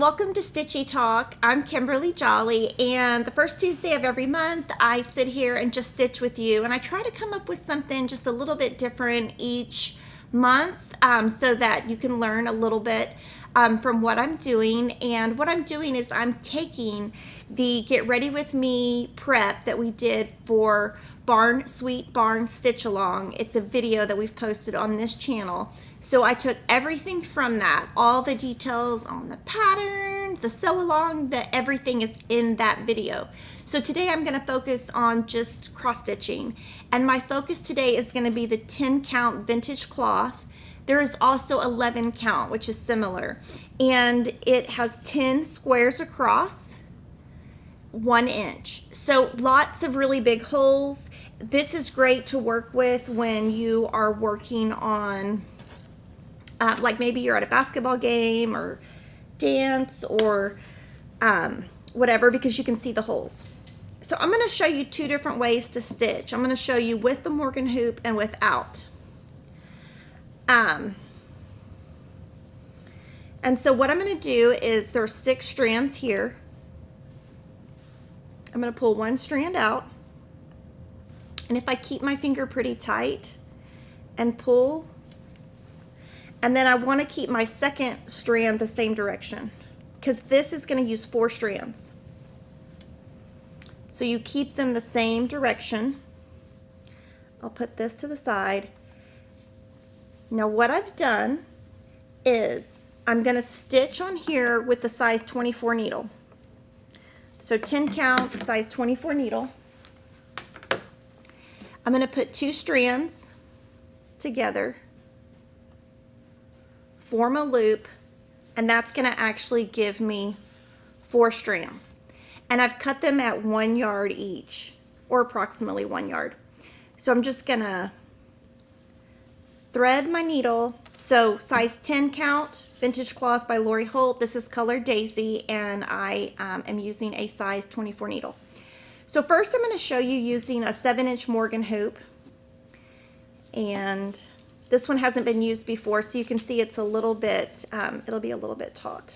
welcome to Stitchy Talk. I'm Kimberly Jolly, and the first Tuesday of every month I sit here and just stitch with you, and I try to come up with something just a little bit different each month so that you can learn a little bit from what I'm doing. And what I'm doing is I'm taking the Get Ready With Me prep that we did for Sweet Barn Stitch Along. It's a video that we've posted on this channel. So I took everything from that, all the details on the pattern, the sew along, that everything is in that video. So today I'm going to focus on just cross stitching, and my focus today is going to be the 10 count vintage cloth. There is also 11 count, which is similar, and it has 10 squares across, 1 inch. So lots of really big holes. This is great to work with when you are working on like maybe you're at a basketball game or dance or whatever, because you can see the holes. So I'm going to show you two different ways to stitch. I'm going to show you with the Morgan hoop and without. And so what I'm going to do is there's 6 strands here. I'm going to pull 1 strand out, and if I keep my finger pretty tight and pull, and then I want to keep my second strand the same direction, because this is going to use 4 strands. So you keep them the same direction. I'll put this to the side. Now what I've done is I'm going to stitch on here with the size 24 needle. So 10 count, size 24 needle. I'm going to put 2 strands together, form a loop, and that's going to actually give me 4 strands. And I've cut them at 1 yard each, or approximately 1 yard. So I'm just going to thread my needle. So size 10 count, vintage cloth by Lori Holt. This is color Daisy, and I am using a size 24 needle. So first I'm going to show you using a 7-inch Morgan hoop, and this one hasn't been used before, so you can see it's a little bit, it'll be a little bit taut.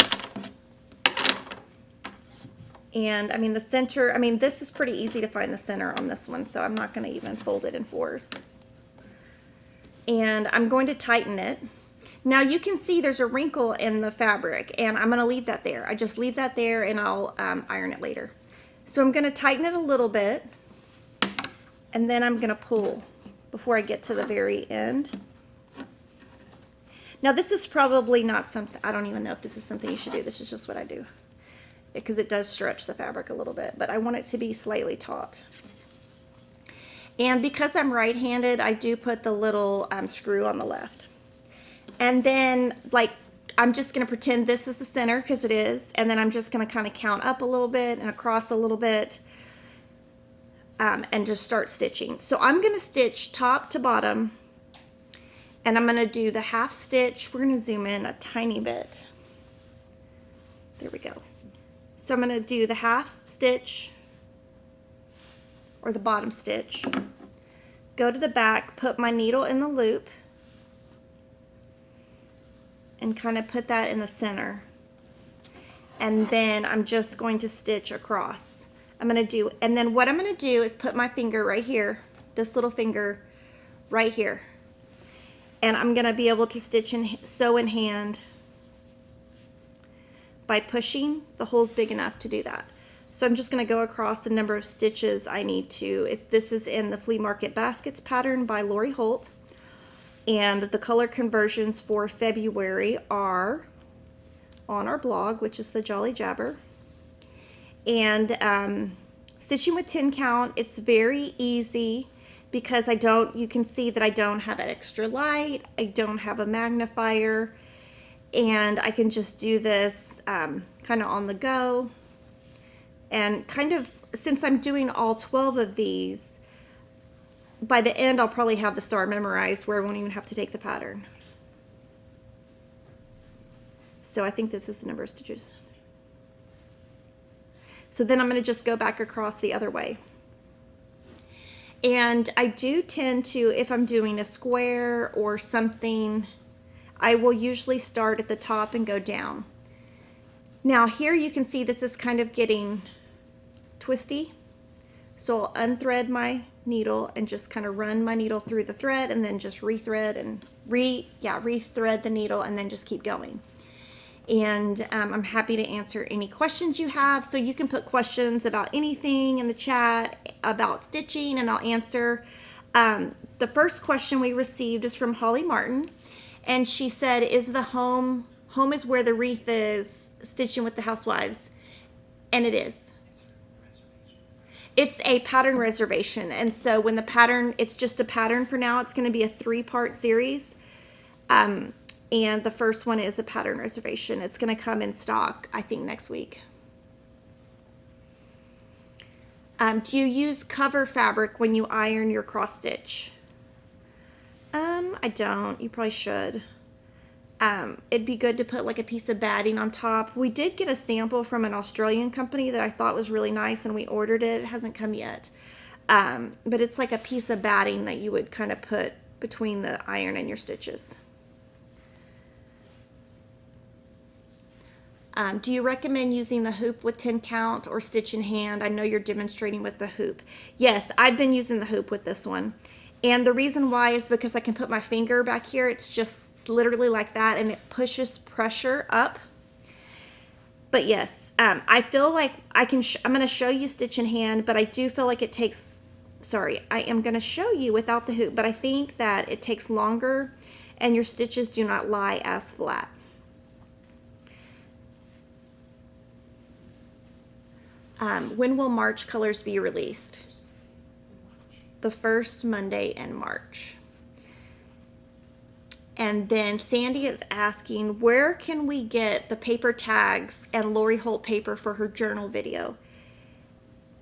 And I mean the center, I mean this is pretty easy to find the center on this one, so I'm not going to even fold it in 4s. And I'm going to tighten it. Now you can see there's a wrinkle in the fabric, and I'm going to leave that there. I just leave that there, and I'll iron it later. So I'm going to tighten it a little bit, and then I'm going to pull before I get to the very end. Now this is probably not something, I don't even know if this is something you should do. This is just what I do, because it does stretch the fabric a little bit, but I want it to be slightly taut. And because I'm right-handed, I do put the little screw on the left. And then, like, I'm just going to pretend this is the center, because it is, and then I'm just going to kind of count up a little bit and across a little bit, and just start stitching. So I'm going to stitch top to bottom, and I'm going to do the half stitch. We're going to zoom in a tiny bit. There we go. So I'm going to do the half stitch, or the bottom stitch, go to the back, put my needle in the loop, and kind of put that in the center. And then I'm just going to stitch across. I'm going to do, and then what I'm going to do is put my finger right here, this little finger right here. And I'm going to be able to stitch and sew in hand by pushing. The hole's big enough to do that. So I'm just going to go across the number of stitches I need to. This is in the Flea Market Baskets pattern by Lori Holt. And the color conversions for February are on our blog, which is the Jolly Jabber. And stitching with 10 count, it's very easy, because you can see that I don't have an extra light, I don't have a magnifier, and I can just do this kind of on the go. And kind of, since I'm doing all 12 of these, by the end I'll probably have the star memorized where I won't even have to take the pattern. So I think this is the number of stitches. So then I'm going to just go back across the other way. And I do tend to, if I'm doing a square or something, I will usually start at the top and go down. Now here you can see this is kind of getting twisty. So I'll unthread my needle and just kind of run my needle through the thread and then just rethread and rethread the needle and then just keep going. And I'm happy to answer any questions you have. So you can put questions about anything in the chat about stitching and I'll answer. The first question we received is from Holly Martin. And she said, is the home is where the wreath is, stitching with the housewives? And it is. It's a pattern reservation. And so when the pattern, it's just a pattern for now. It's going to be a 3-part series. And the first one is a pattern reservation. It's going to come in stock, I think, next week. Do you use cover fabric when you iron your cross stitch? I don't. You probably should. It'd be good to put like a piece of batting on top. We did get a sample from an Australian company that I thought was really nice and we ordered it. It hasn't come yet. But it's like a piece of batting that you would kind of put between the iron and your stitches. Do you recommend using the hoop with 10 count or stitch in hand? I know you're demonstrating with the hoop. Yes, I've been using the hoop with this one. And the reason why is because I can put my finger back here. It's just literally like that and it pushes pressure up. But yes, I feel like I'm going to show you stitch in hand, but I do feel like it takes, I am going to show you without the hoop, but I think that it takes longer and your stitches do not lie as flat. When will March colors be released? The first Monday in March. And then Sandy is asking, where can we get the paper tags and Lori Holt paper for her journal video?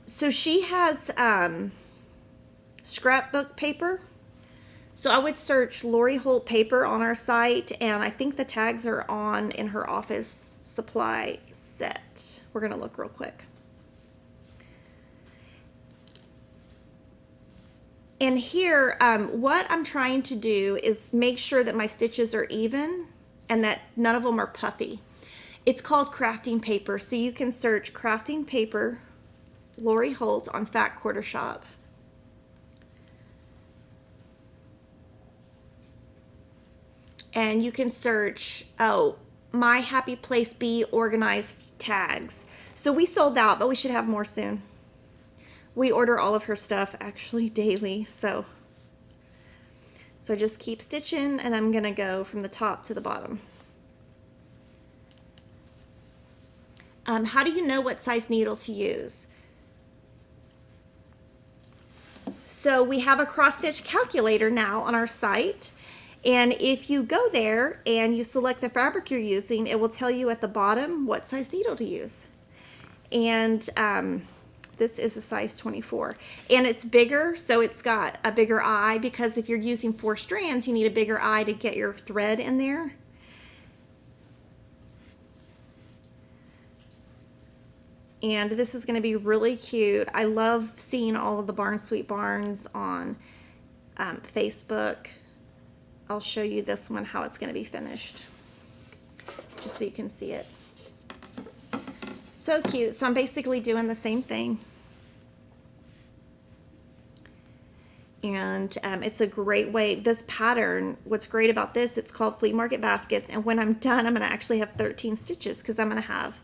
So she has scrapbook paper. So I would search Lori Holt paper on our site, and I think the tags are on in her office supply set. We're going to look real quick. And here, what I'm trying to do is make sure that my stitches are even and that none of them are puffy. It's called crafting paper. So you can search crafting paper, Lori Holt on Fat Quarter Shop. And you can search, My Happy Place Bee organized tags. So we sold out, but we should have more soon. We order all of her stuff actually daily, so just keep stitching and I'm gonna go from the top to the bottom. How do you know what size needle to use? So we have a cross stitch calculator now on our site, and if you go there and you select the fabric you're using, it will tell you at the bottom what size needle to use. And this is a size 24 and it's bigger, so it's got a bigger eye, because if you're using 4 strands you need a bigger eye to get your thread in there. And this is going to be really cute. I love seeing all of the Barn Sweet Barns on Facebook. I'll show you this one, how it's going to be finished, just so you can see it. So cute. So I'm basically doing the same thing. And it's a great way. This pattern, what's great about this, it's called Flea Market Baskets. And when I'm done, I'm going to actually have 13 stitches because I'm going to have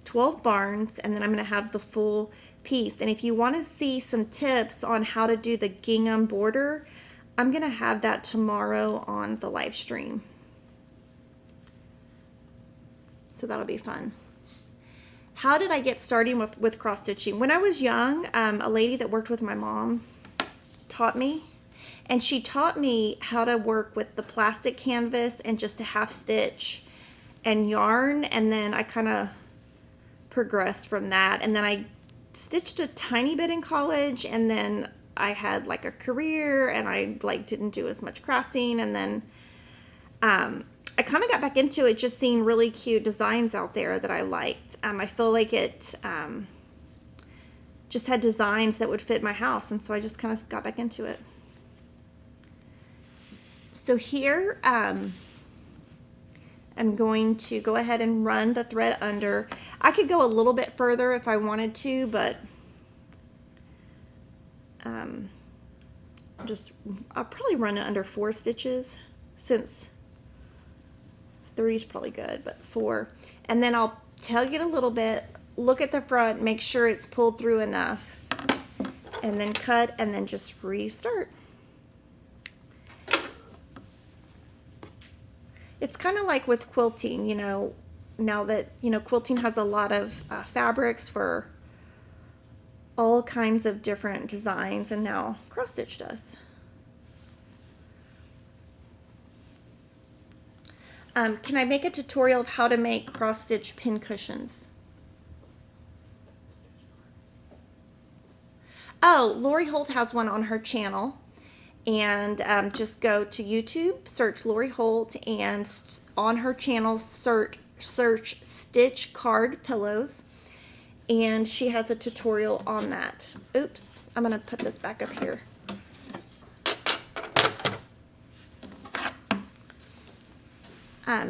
12 barns and then I'm going to have the full piece. And if you want to see some tips on how to do the gingham border, I'm going to have that tomorrow on the live stream. So that'll be fun. How did I get started with cross stitching? When I was young, a lady that worked with my mom taught me, and she taught me how to work with the plastic canvas and just a half stitch and yarn, and then I kind of progressed from that. And then I stitched a tiny bit in college, and then I had like a career and I like didn't do as much crafting, and then I kind of got back into it just seeing really cute designs out there that I liked. I feel like it just had designs that would fit my house, and so I just kind of got back into it. So here, I'm going to go ahead and run the thread under. I could go a little bit further if I wanted to, but I'll probably run it under 4 stitches, since 3 is probably good, but 4. And then I'll tug it a little bit, look at the front, make sure it's pulled through enough, and then cut, and then just restart. It's kind of like with quilting, you know, now that, you know, quilting has a lot of fabrics for all kinds of different designs, and now cross stitch does. Can I make a tutorial of how to make cross stitch pin cushions? Oh, Lori Holt has one on her channel, and just go to YouTube, search Lori Holt, and on her channel search Stitch Card Pillows, and she has a tutorial on that. Oops, I'm gonna put this back up here.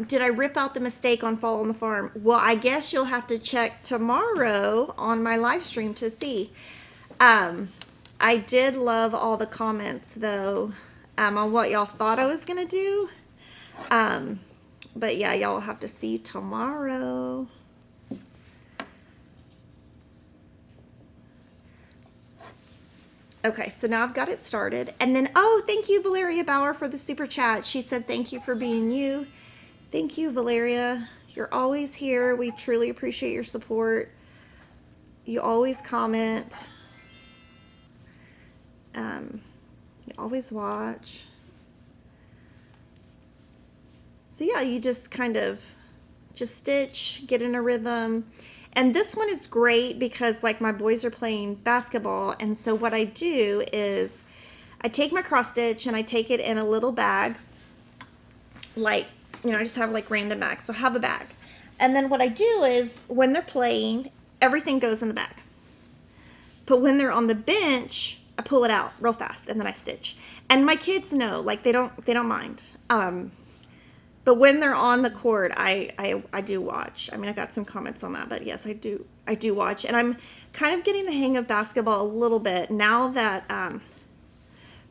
Did I rip out the mistake on Fall on the Farm? Well, I guess you'll have to check tomorrow on my live stream to see. I did love all the comments, though, on what y'all thought I was going to do. But yeah, y'all have to see tomorrow. Okay, so now I've got it started. And then, oh, thank you, Valeria Bauer, for the super chat. She said, thank you for being you. Thank you, Valeria. You're always here. We truly appreciate your support. You always comment. You always watch. So yeah, you just kind of just stitch, get in a rhythm. And this one is great because like my boys are playing basketball, and so what I do is I take my cross stitch and I take it in a little bag, like, you know, I just have like random bags, so I have a bag. And then what I do is when they're playing, everything goes in the bag. But when they're on the bench, I pull it out real fast and then I stitch. And my kids know, like they don't mind. But when they're on the court, I do watch. I mean, I got some comments on that, but yes, I do watch. And I'm kind of getting the hang of basketball a little bit now that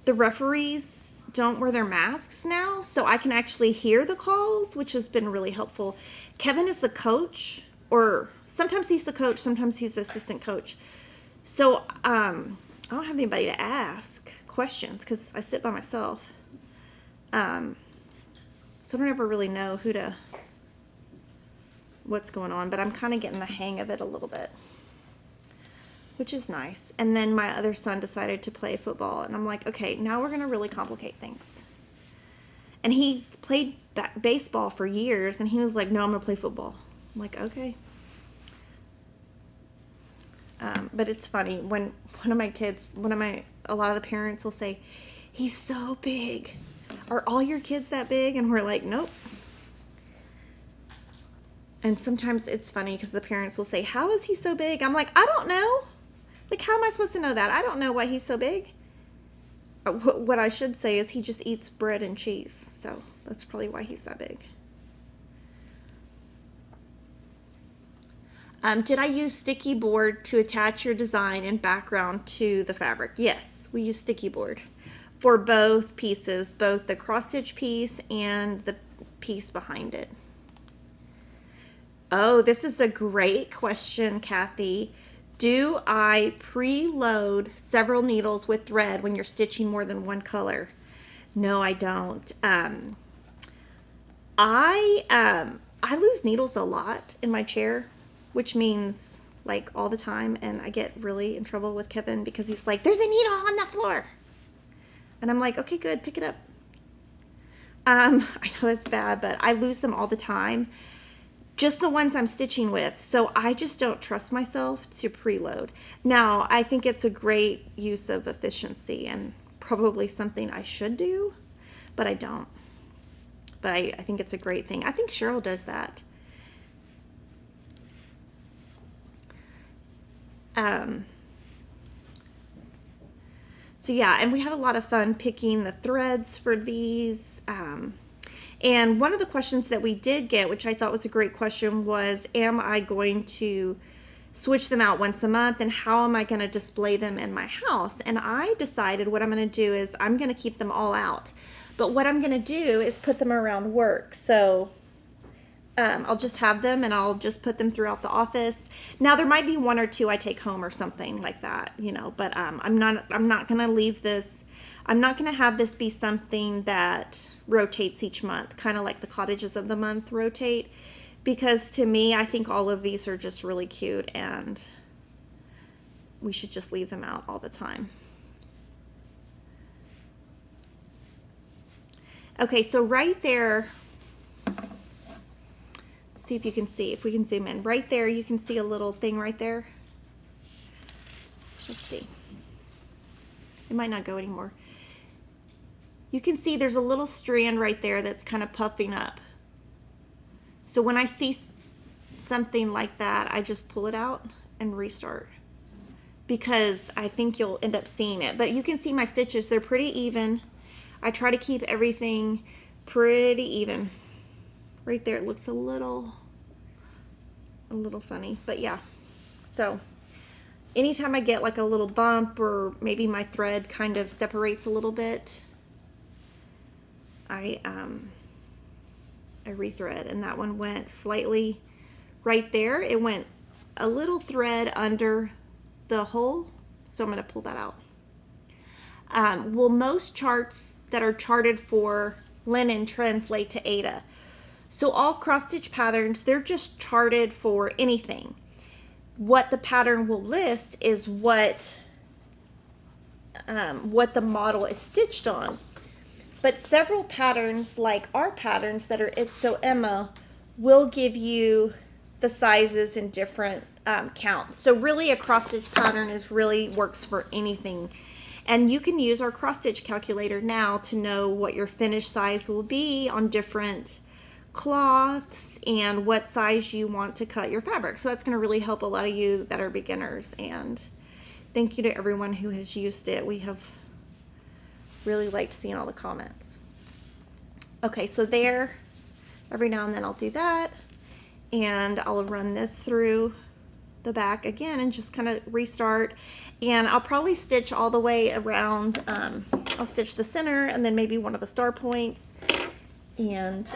the referees don't wear their masks now, so I can actually hear the calls, which has been really helpful. Kevin is the coach, or sometimes he's the coach, sometimes he's the assistant coach. So I don't have anybody to ask questions because I sit by myself. So I don't ever really know what's going on, but I'm kind of getting the hang of it a little bit, which is nice. And then my other son decided to play football, and I'm like, okay, now we're going to really complicate things. And he played baseball for years, and he was like, no, I'm going to play football. I'm like, okay. But it's funny when a lot of the parents will say, he's so big. Are all your kids that big? And we're like, nope. And sometimes it's funny because the parents will say, how is he so big? I'm like, I don't know. Like, how am I supposed to know that? I don't know why he's so big. What I should say is he just eats bread and cheese. So that's probably why he's that big. Did I use sticky board to attach your design and background to the fabric? Yes, we use sticky board for both pieces, both the cross stitch piece and the piece behind it. Oh, this is a great question, Kathy. Do I preload several needles with thread when you're stitching more than one color? No, I don't. I lose needles a lot in my chair, which means like all the time, and I get really in trouble with Kevin because he's like, there's a needle on the floor. And I'm like, okay, good, pick it up. I know it's bad, but I lose them all the time. Just the ones I'm stitching with. So I just don't trust myself to preload. Now, I think it's a great use of efficiency and probably something I should do, but I don't. But I think it's a great thing. I think Cheryl does that. So yeah, and we had a lot of fun picking the threads for these. And one of the questions that we did get, which I thought was a great question, was, am I going to switch them out once a month, and how am I going to display them in my house? And I decided what I'm going to do is I'm going to keep them all out. But what I'm going to do is put them around work. So I'll just have them and I'll just put them throughout the office. Now there might be one or two I take home or something like that, you know, but I'm not going to leave this. I'm not going to have this be something that rotates each month, kind of like the cottages of the month rotate, because to me, I think all of these are just really cute and we should just leave them out all the time. Okay, so right there, see if you can see, if we can zoom in. Right there, you can see a little thing right there. Let's see. It might not go anymore. You can see there's a little strand right there that's kind of puffing up. So when I see something like that, I just pull it out and restart, because I think you'll end up seeing it. But you can see my stitches, they're pretty even. I try to keep everything pretty even. Right there, it looks a little funny, but yeah. So anytime I get like a little bump, or maybe my thread kind of separates a little bit, I rethread, and that one went slightly right there. It went a little thread under the hole, so I'm going to pull that out. Well, most charts that are charted for linen translate to Aida. So all cross stitch patterns, they're just charted for anything. What the pattern will list is what the model is stitched on. But several patterns, like our patterns that are It's So Emma, will give you the sizes in different counts. So really a cross stitch pattern really works for anything. And you can use our cross stitch calculator now to know what your finished size will be on different cloths and what size you want to cut your fabric. So that's going to really help a lot of you that are beginners. And thank you to everyone who has used it. We have really liked seeing all the comments. Okay, so there, every now and then I'll do that, and I'll run this through the back again and just kind of restart. And I'll probably stitch all the way around. I'll stitch the center and then maybe one of the star points, and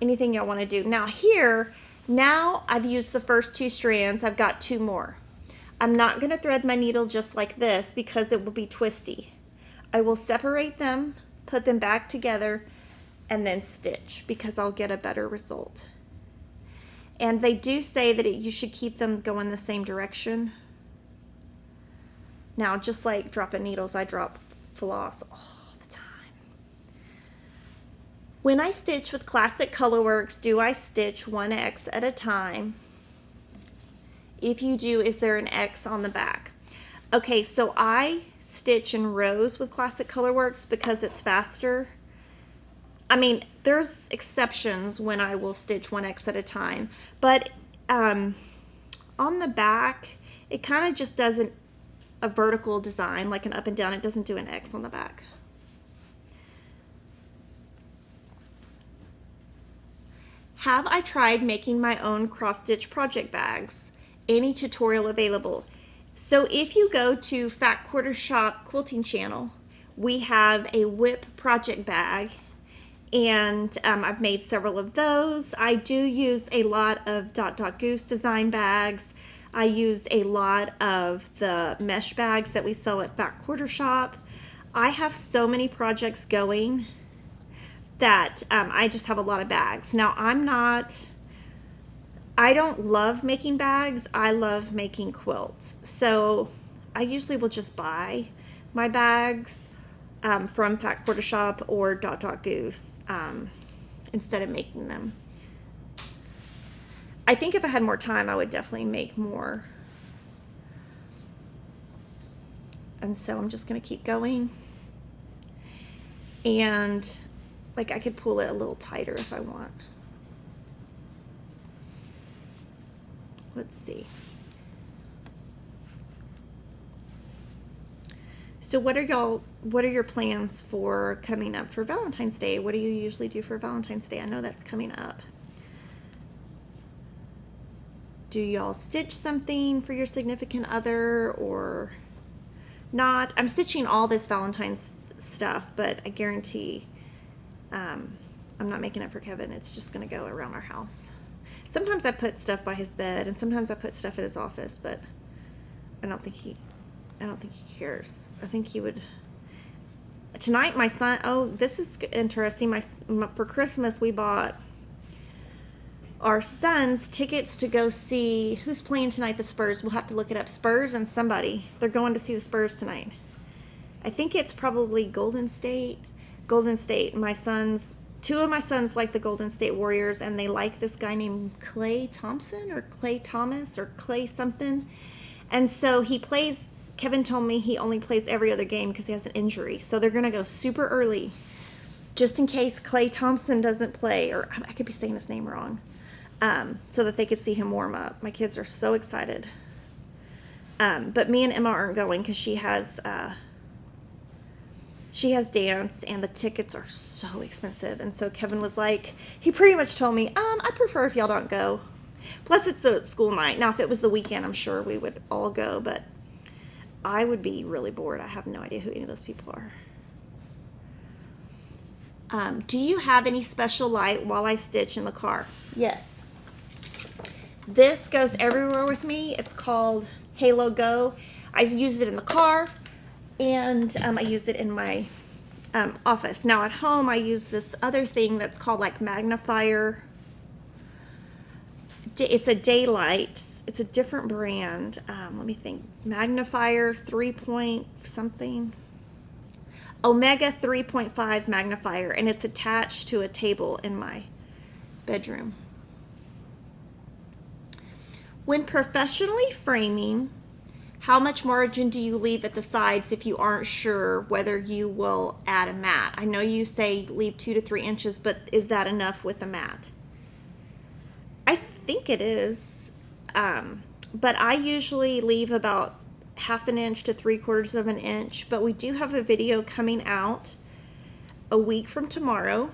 anything y'all want to do. Now here, now I've used the first two strands. I've got two more. I'm not going to thread my needle just like this because it will be twisty. I will separate them, put them back together, and then stitch, because I'll get a better result. And they do say that you should keep them going the same direction. Now, just like dropping needles, I drop floss all the time. When I stitch with Classic Colorworks, do I stitch 1X at a time? If you do, is there an X on the back? Okay, so I stitch in rows with Classic Colorworks because it's faster. I mean, there's exceptions when I will stitch 1X at a time, but on the back, it kind of just does a vertical design, like an up and down. It doesn't do an X on the back. Have I tried making my own cross-stitch project bags? Any tutorial available? So if you go to Fat Quarter Shop Quilting Channel, we have a whip project bag, and I've made several of those. I do use a lot of Goose design bags. I use a lot of the mesh bags that we sell at Fat Quarter Shop. I have so many projects going that I just have a lot of bags. Now I don't love making bags. I love making quilts. So I usually will just buy my bags from Fat Quarter Shop or Goose instead of making them. I think if I had more time, I would definitely make more. And so I'm just going to keep going. And like I could pull it a little tighter if I want. Let's see. So what are your plans for coming up for Valentine's Day? What do you usually do for Valentine's Day? I know that's coming up. Do y'all stitch something for your significant other or not? I'm stitching all this Valentine's stuff, but I guarantee I'm not making it for Kevin. It's just going to go around our house. Sometimes I put stuff by his bed, and sometimes I put stuff at his office, but I don't think he cares. I think he would. Tonight, my son. Oh, this is interesting. For Christmas, we bought our son's tickets to go see who's playing tonight. The Spurs. We'll have to look it up. Spurs and somebody. They're going to see the Spurs tonight. I think it's probably Golden State. Golden State. Two of my sons like the Golden State Warriors, and they like this guy named Clay Thompson or Clay Thomas or Clay something. And so he plays. Kevin told me he only plays every other game because he has an injury. So they're going to go super early just in case Clay Thompson doesn't play, or I could be saying his name wrong, so that they could see him warm up. My kids are so excited. But me and Emma aren't going because she has dance, and the tickets are so expensive. And so Kevin was like, he pretty much told me, I prefer if y'all don't go. Plus it's a school night. Now, if it was the weekend, I'm sure we would all go, but I would be really bored. I have no idea who any of those people are. Do you have any special light while I stitch in the car? Yes. This goes everywhere with me. It's called Halo Go. I use it in the car, and I use it in my office. Now at home, I use this other thing that's called like magnifier. It's a daylight. It's a different brand. Let me think. Magnifier 3 point something. Omega 3.5 magnifier, and it's attached to a table in my bedroom. When professionally framing, how much margin do you leave at the sides if you aren't sure whether you will add a mat? I know you say leave 2 to 3 inches, but is that enough with a mat? I think it is. But I usually leave about 1/2 inch to 3/4 of an inch, but we do have a video coming out a week from tomorrow,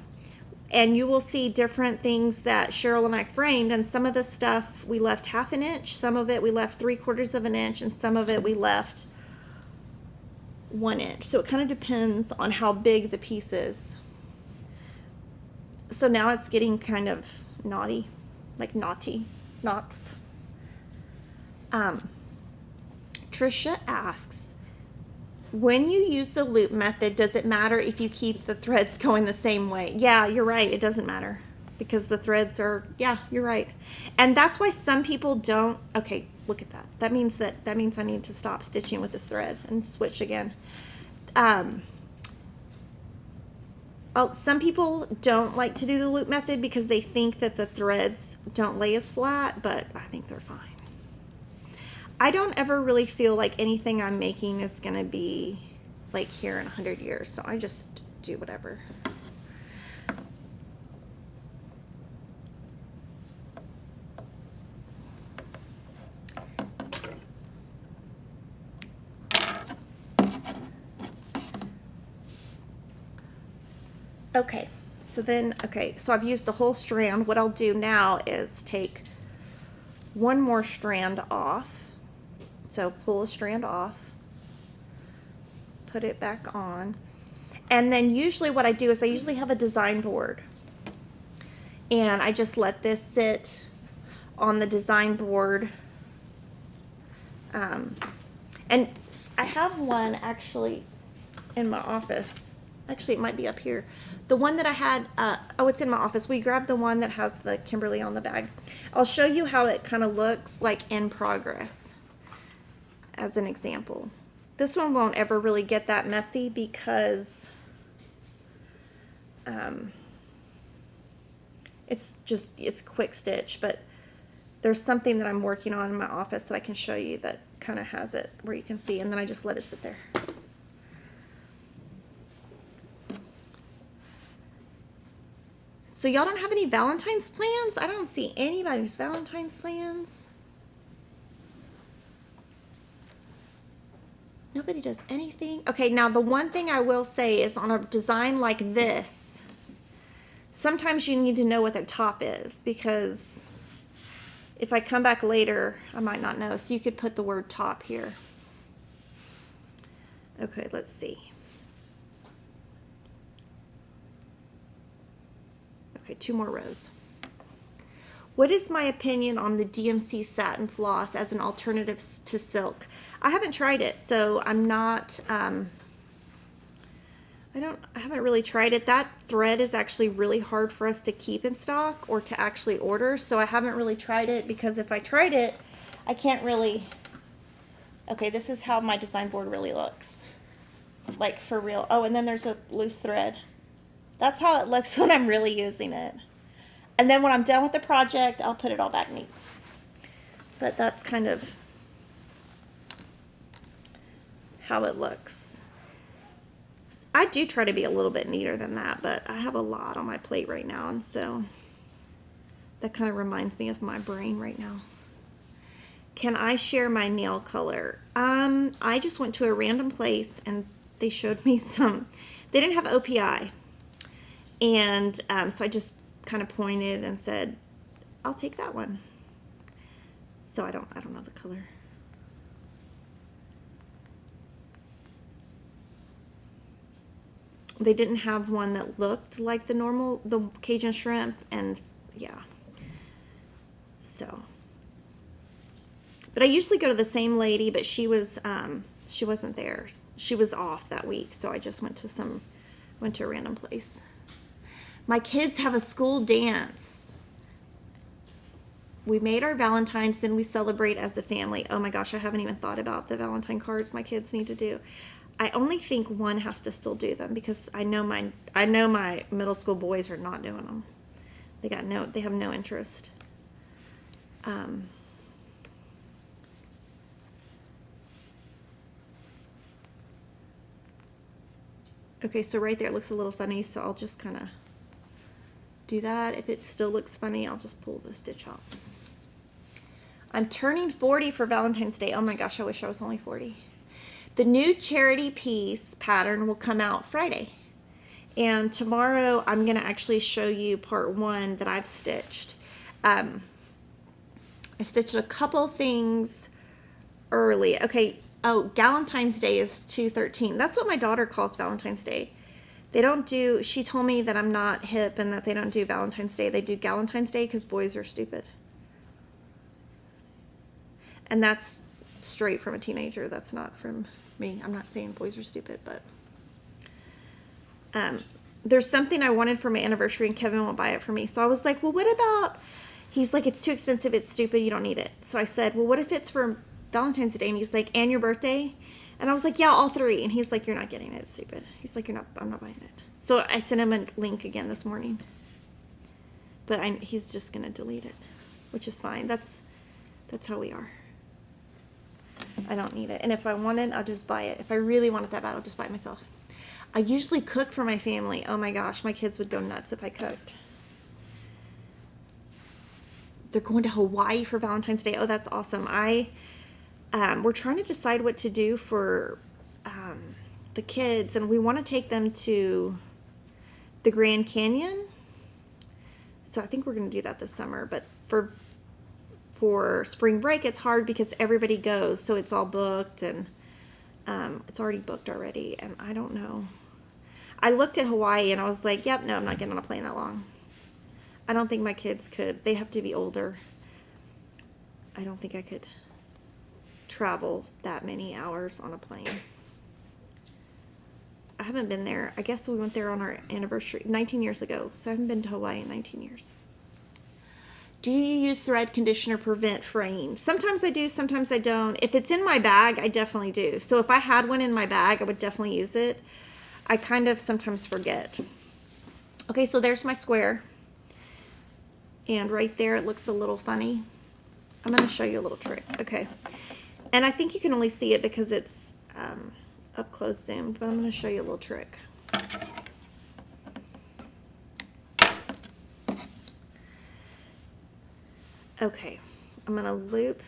and you will see different things that Cheryl and I framed, and some of the stuff we left 1/2 inch, some of it we left 3/4 of an inch, and some of it we left 1 inch. So it kind of depends on how big the piece is. So now it's getting kind of naughty, like knots. Trisha asks, when you use the loop method, does it matter if you keep the threads going the same way? Yeah, you're right. It doesn't matter because the threads are, yeah, you're right. And that's why some people don't, okay, look at that. That means I need to stop stitching with this thread and switch again. Some people don't like to do the loop method because they think that the threads don't lay as flat, but I think they're fine. I don't ever really feel like anything I'm making is going to be like here in 100 years, so I just do whatever. Okay, so I've used a whole strand. What I'll do now is take one more strand off. So pull a strand off, put it back on, and then usually what I do is I usually have a design board, and I just let this sit on the design board. And I have one actually in my office. Actually, it might be up here. The one that I had, oh, it's in my office. We grabbed the one that has the Kimberly on the bag. I'll show you how it kind of looks like in progress as an example. This one won't ever really get that messy because it's quick stitch, but there's something that I'm working on in my office that I can show you that kind of has it where you can see, and then I just let it sit there. So y'all don't have any Valentine's plans? I don't see anybody's Valentine's plans. No nobody does anything. Okay, now the one thing I will say is on a design like this, sometimes you need to know what the top is, because if I come back later, I might not know. So you could put the word top here. Okay, let's see. Okay, 2 more rows. What is my opinion on the DMC satin floss as an alternative to silk? I haven't tried it, so I'm not, I haven't really tried it. That thread is actually really hard for us to keep in stock or to actually order, so I haven't really tried it, because if I tried it, I can't really, okay, this is how my design board really looks. Like, for real. Oh, and then there's a loose thread. That's how it looks when I'm really using it. And then when I'm done with the project, I'll put it all back neat. But that's kind of how it looks. I do try to be a little bit neater than that, but I have a lot on my plate right now, and so that kind of reminds me of my brain right now. Can I share my nail color? I just went to a random place and they showed me some, they didn't have OPI. And so I just kind of pointed and said, I'll take that one. So I don't know the color. They didn't have one that looked like the Cajun shrimp, and yeah. So, but I usually go to the same lady, but she wasn't there. She was off that week, so I just went to a random place. My kids have a school dance. We made our Valentines, then we celebrate as a family. Oh my gosh, I haven't even thought about the Valentine cards my kids need to do. I only think one has to still do them, because I know my middle school boys are not doing them. They have no interest. Okay, so right there it looks a little funny, so I'll just kind of do that. If it still looks funny, I'll just pull the stitch out. I'm turning 40 for Valentine's Day. Oh my gosh, I wish I was only 40. The new charity piece pattern will come out Friday. And tomorrow I'm going to actually show you part 1 that I've stitched. I stitched a couple things early. Okay, oh, Valentine's Day is 2/13. That's what my daughter calls Valentine's Day. They don't do, she told me that I'm not hip and that they don't do Valentine's Day. They do Galentine's Day because boys are stupid. And that's straight from a teenager. That's not from me. I'm not saying boys are stupid, but there's something I wanted for my anniversary and Kevin won't buy it for me. So I was like, well, what about, he's like, it's too expensive. It's stupid. You don't need it. So I said, well, what if it's for Valentine's Day? And he's like, and your birthday? And I was like, yeah, all 3. And he's like, you're not getting it. It's stupid. He's like, I'm not buying it. So I sent him a link again this morning. But he's just going to delete it, which is fine. That's how we are. I don't need it. And if I want it, I'll just buy it. If I really want it that bad, I'll just buy it myself. I usually cook for my family. Oh my gosh, my kids would go nuts if I cooked. They're going to Hawaii for Valentine's Day. Oh, that's awesome. We're trying to decide what to do for the kids, and we want to take them to the Grand Canyon. So I think we're going to do that this summer. But for spring break, it's hard because everybody goes, so it's all booked, and it's already booked already, and I don't know. I looked at Hawaii, and I was like, yep, no, I'm not getting on a plane that long. I don't think my kids could. They have to be older. I don't think I could travel that many hours on a plane. I haven't been there. I guess we went there on our anniversary 19 years ago, so I haven't been to Hawaii in 19 years. Do you use thread conditioner to prevent fraying? Sometimes I do, sometimes I don't. If it's in my bag, I definitely do. So if I had one in my bag, I would definitely use it. I kind of sometimes forget. Okay, so there's my square. And right there, it looks a little funny. I'm going to show you a little trick. Okay. And I think you can only see it because it's up close zoomed, but I'm going to show you a little trick. Okay, I'm going to loop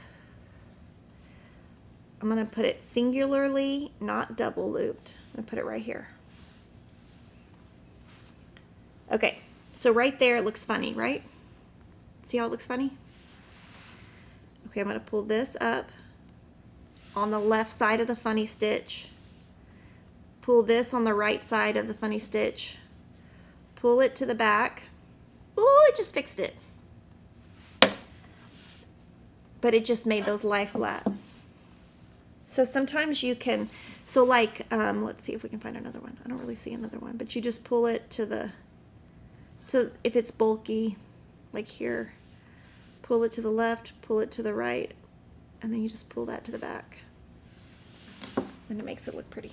I'm going to put it singularly, not double looped. I'm going to put it right here. Okay, so right there it looks funny, right? See how it looks funny? Okay, I'm going to pull this up on the left side of the funny stitch. Pull this on the right side of the funny stitch. Pull it to the back. Ooh, it just fixed it. But it just made those lie flat. So sometimes you can, so like, let's see if we can find another one. I don't really see another one, but you just pull it to the, if it's bulky, like here, pull it to the left, pull it to the right, and then you just pull that to the back. And it makes it look pretty.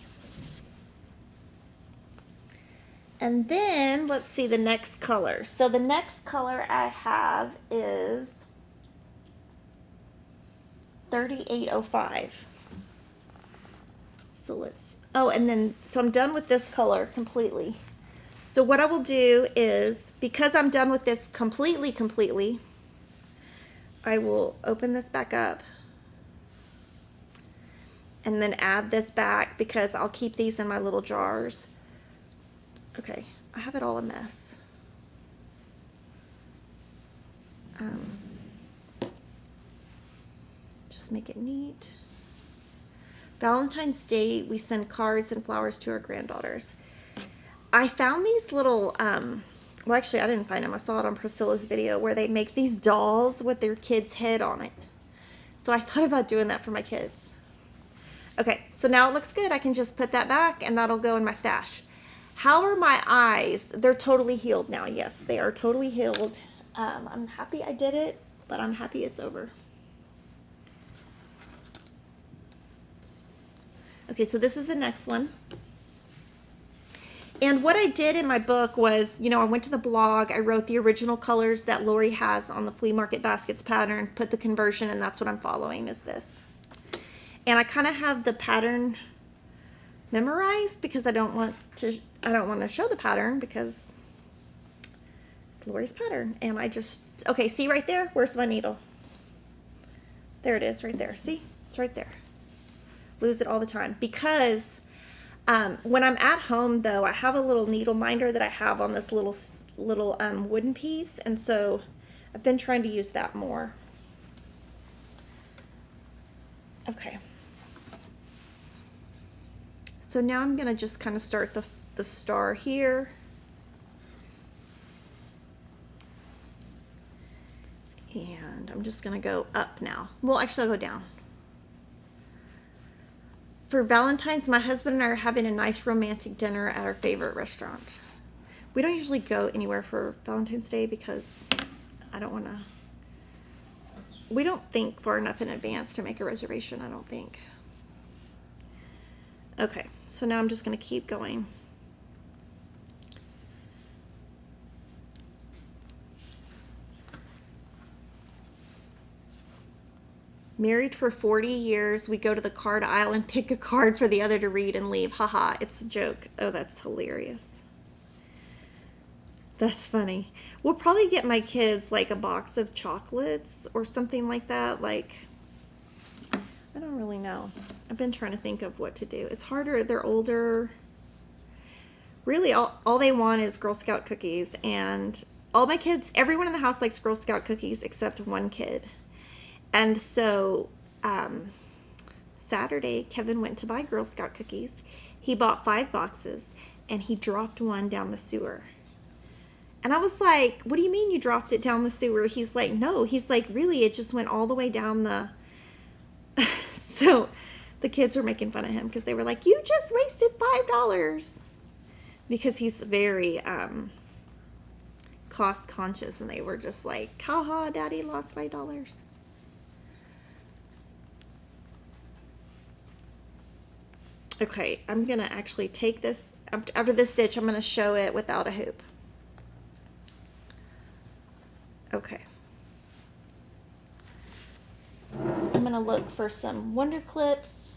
And then let's see the next color. So the next color I have is 3805. So let's, oh, and then, so I'm done with this color completely. So what I will do is, because I'm done with this completely, I will open this back up and then add this back because I'll keep these in my little jars. Okay, I have it all a mess. Just make it neat. Valentine's Day, we send cards and flowers to our granddaughters. I found these little, well actually I didn't find them, I saw it on Priscilla's video where they make these dolls with their kid's head on it. So I thought about doing that for my kids. Okay, so now it looks good. I can just put that back and that'll go in my stash. How are my eyes? They're totally healed now. Yes, they are totally healed. I'm happy I did it, but I'm happy it's over. Okay, so this is the next one. And what I did in my book was, you know, I went to the blog, I wrote the original colors that Lori has on the flea market baskets pattern, put the conversion, and that's what I'm following is this. And I kind of have the pattern memorized because I don't want to show the pattern because it's Lori's pattern. And I just, okay, see right there? Where's my needle? There it is right there. See? It's right there. Lose it all the time because when I'm at home though, I have a little needle minder that I have on this little wooden piece, and so I've been trying to use that more. Okay. So now I'm gonna just kind of start the star here. And I'm just gonna go up now. Well, actually I'll go down. For Valentine's, my husband and I are having a nice romantic dinner at our favorite restaurant. We don't usually go anywhere for Valentine's Day because I don't want to, we don't think far enough in advance to make a reservation, I don't think. Okay, so now I'm just going to keep going. Married for 40 years, we go to the card aisle and pick a card for the other to read and leave. Haha, it's a joke. Oh, that's hilarious. That's funny. We'll probably get my kids like a box of chocolates or something like that. Like, I don't really know. I've been trying to think of what to do. It's harder. They're older. Really, all they want is Girl Scout cookies. And all my kids, everyone in the house likes Girl Scout cookies except one kid. And so Saturday, Kevin went to buy Girl Scout cookies. He bought 5 boxes and he dropped one down the sewer. And I was like, what do you mean you dropped it down the sewer? He's like, no. He's like, really? It just went all the way down the... So the kids were making fun of him because they were like, you just wasted $5. Because he's very cost conscious, and they were just like, haha, Daddy lost $5. Okay, I'm gonna actually take this, after this stitch, I'm gonna show it without a hoop. Okay. I'm gonna look for some Wonder Clips.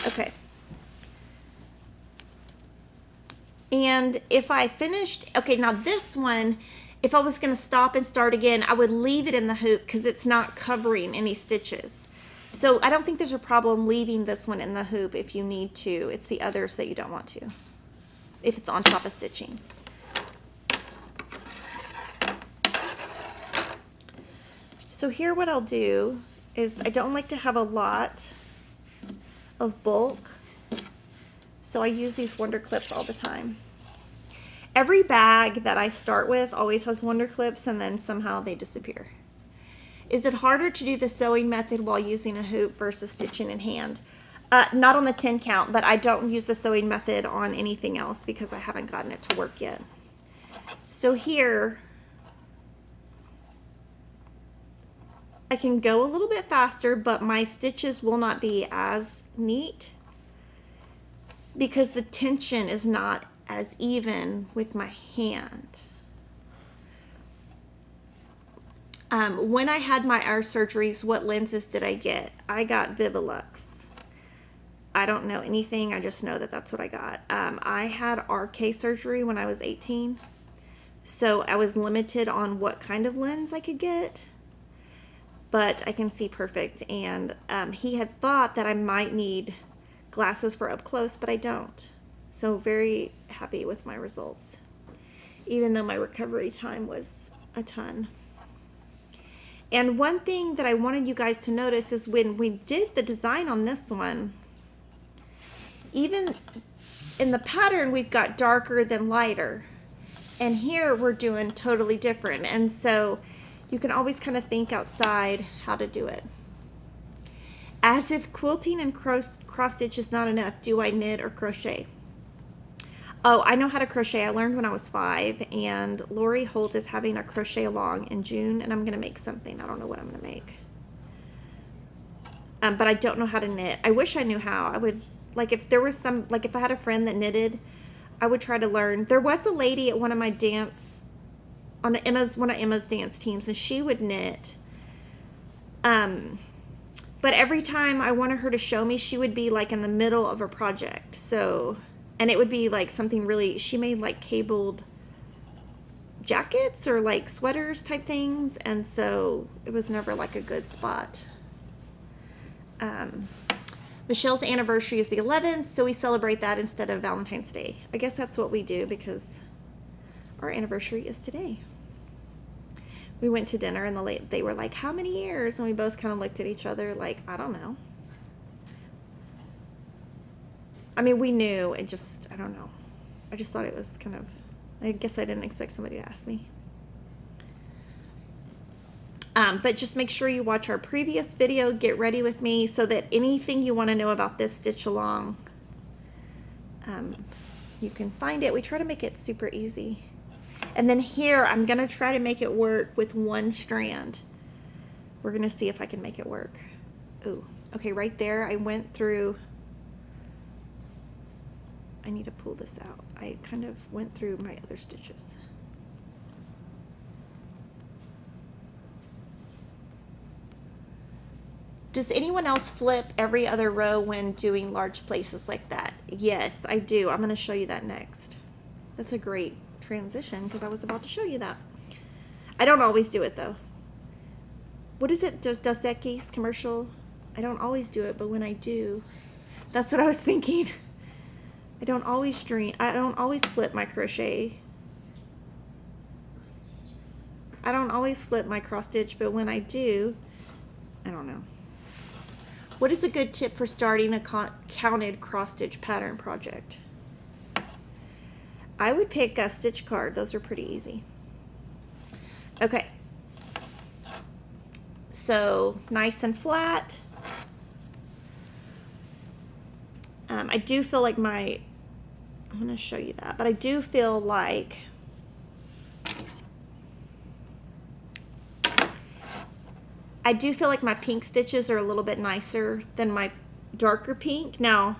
Okay. And if I finished, okay, now this one, If I was going to stop and start again, I would leave it in the hoop because it's not covering any stitches. So I don't think there's a problem leaving this one in the hoop if you need to. It's the others that you don't want to, if it's on top of stitching. So here what I'll do is, I don't like to have a lot of bulk, so I use these Wonder Clips all the time. Every bag that I start with always has Wonder Clips, and then somehow they disappear. Is it harder to do the sewing method while using a hoop versus stitching in hand? Not on the 10 count, but I don't use the sewing method on anything else because I haven't gotten it to work yet. So here, I can go a little bit faster, but my stitches will not be as neat because the tension is not as even with my hand. When I had my eye surgeries, what lenses did I get? I got Vivilux. I don't know anything, I just know that that's what I got. I had RK surgery when I was 18, so I was limited on what kind of lens I could get, but I can see perfect, and he had thought that I might need glasses for up close, but I don't. So very happy with my results, even though my recovery time was a ton. And one thing that I wanted you guys to notice is when we did the design on this one, even in the pattern, we've got darker than lighter. And here we're doing totally different. And so you can always kind of think outside how to do it. As if quilting and cross stitch is not enough, do I knit or crochet? Oh, I know how to crochet. I learned when I was 5, and Lori Holt is having a crochet along in June, and I'm going to make something. I don't know what I'm going to make. But I don't know how to knit. I wish I knew how. I would, like, if there was some, like, if I had a friend that knitted, I would try to learn. There was a lady at one of my dance, on one of Emma's dance teams, and she would knit. But every time I wanted her to show me, she would be, like, in the middle of a project. So... and it would be like something really, she made like cabled jackets or like sweaters type things. And so it was never like a good spot. Michelle's anniversary is the 11th. So we celebrate that instead of Valentine's Day. I guess that's what we do because our anniversary is today. We went to dinner and they were like, how many years? And we both kind of looked at each other like, I don't know. I mean, we knew, it just, I don't know. I just thought it was kind of, I guess I didn't expect somebody to ask me. But just make sure you watch our previous video, get ready with me, so that anything you want to know about this stitch along, you can find it. We try to make it super easy. And then here, I'm going to try to make it work with one strand. We're going to see if I can make it work. Ooh, okay, right there, I went through... I need to pull this out. I kind of went through my other stitches. Does anyone else flip every other row when doing large places like that? Yes, I do. I'm going to show you that next. That's a great transition because I was about to show you that. I don't always do it though. What is it? Dos Equis commercial? I don't always do it, but when I do, that's what I was thinking. I don't always flip my crochet. I don't always flip my cross stitch, but when I do, I don't know. What is a good tip for starting a counted cross stitch pattern project? I would pick a stitch card. Those are pretty easy. Okay. So nice and flat. I do feel like I'm going to show you that, but I do feel like my pink stitches are a little bit nicer than my darker pink. Now,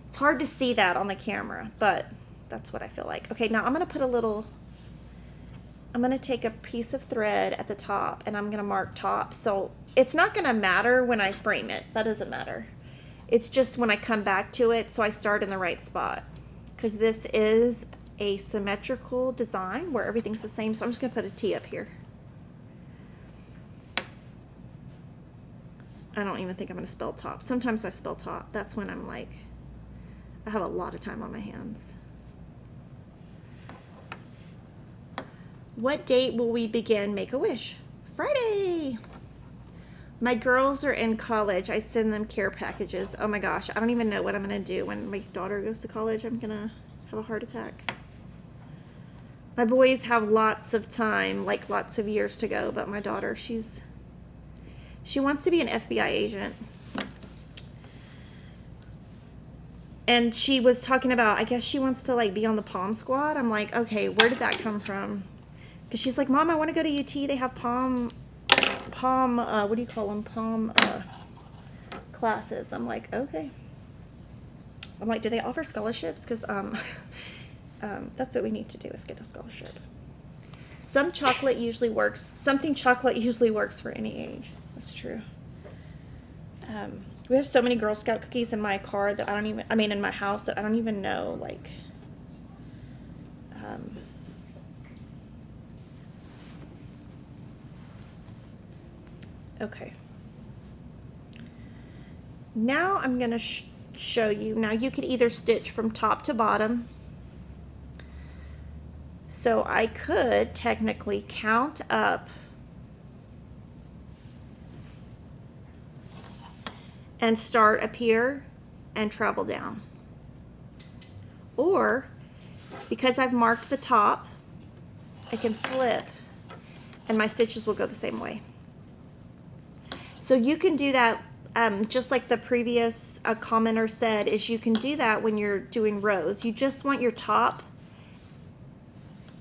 it's hard to see that on the camera, but that's what I feel like. Okay, now I'm going to take a piece of thread at the top and I'm going to mark top. So it's not going to matter when I frame it. That doesn't matter. It's just when I come back to it, so I start in the right spot. Because this is a symmetrical design where everything's the same. So I'm just going to put a T up here. I don't even think I'm going to spell top. Sometimes I spell top. That's when I'm like, I have a lot of time on my hands. What date will we begin Make-A-Wish? Friday. My girls are in college. I send them care packages. Oh my gosh, I don't even know what I'm going to do when my daughter goes to college. I'm going to have a heart attack. My boys have lots of time, like lots of years to go, but my daughter, she wants to be an FBI agent. And she was talking about, I guess she wants to like be on the Palm Squad. I'm like, okay, where did that come from? Because she's like, Mom, I want to go to UT. They have Palm, what do you call them? Palm classes. I'm like, okay. I'm like, do they offer scholarships? Because that's what we need to do, is get a scholarship. Something chocolate usually works for any age. That's true. We have so many Girl Scout cookies in my car that in my house that I don't even know, like, okay. Now I'm going to show you. Now you could either stitch from top to bottom. So I could technically count up and start up here and travel down. Or, because I've marked the top, I can flip and my stitches will go the same way. So you can do that just like the previous commenter said, is you can do that when you're doing rows. You just want your top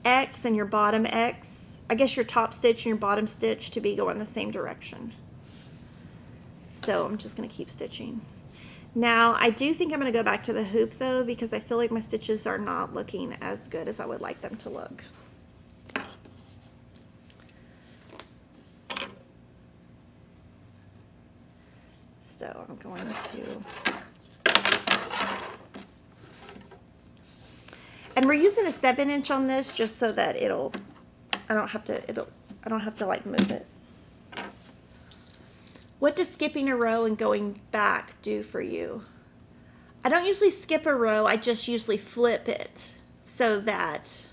X and your bottom X, I guess your top stitch and your bottom stitch to be going the same direction. So I'm just going to keep stitching. Now I do think I'm going to go back to the hoop though, because I feel like my stitches are not looking as good as I would like them to look. So I'm going to, and we're using a 7-inch on this just so that I don't have to like move it. What does skipping a row and going back do for you? I don't usually skip a row, I just usually flip it so that